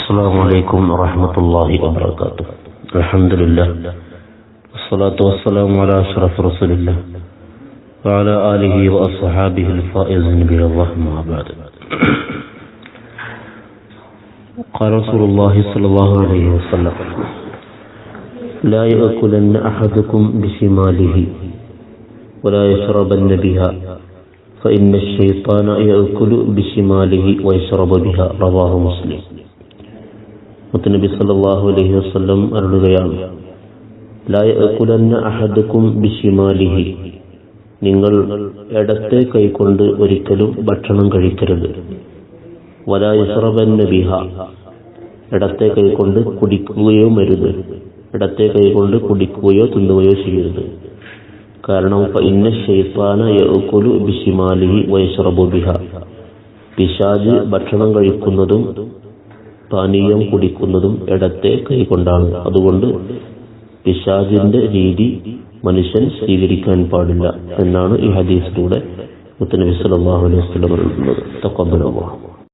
السلام عليكم ورحمة الله وبركاته. الحمد لله والصلاة والسلام على أشرف رسول الله وعلى آله وأصحابه الفائزين برضاه ما بعد. قال رسول الله صلى الله عليه وسلم: لا يأكلن أحدكم بشماله ولا يشربن بها فإن الشيطان يأكل بشماله ويشرب بها. رواه مسلم. മുത്തനബി സല്ലല്ലാഹു അലൈഹി വസല്ലം അരുളുകയാണ്: ലാ യഅകുലന്ന അഹദുക്കും ബിശിമാലിഹി, നിങ്ങൾ ഇടത്തെ കൈകൊണ്ട് ഒരിക്കലും ഭക്ഷണം കഴിക്കരുത്. വലാ യശ്റബന്ന ബിഹാ, ഇടത്തെ കൈകൊണ്ട് കുടിക്കുകയോ അരുത്. ഇടത്തെ കൈകൊണ്ട് കുടിക്കുകയോ തിന്നുകയോ ചെയ്യരുത്. കാരണം ഫഇന്ന ശൈത്താന യഅകുലു ബിശിമാലിഹി വയശ്റബു ബിഹാ, പിശാച് ഭക്ഷണം കഴിക്കുന്നതും പാനീയം കുടിക്കുന്നതും ഇടത്തെ കൈകൊണ്ടാണ്. അതുകൊണ്ട് പിശാചിന്റെ രീതി മനുഷ്യൻ സ്വീകരിക്കാൻ പാടില്ല എന്നാണ് ഈ ഹദീസിലൂടെ മുത്തനബി സല്ലല്ലാഹു അലൈഹി വസല്ലം പറയുന്നത്. തഖബ്ബലല്ലാഹ്.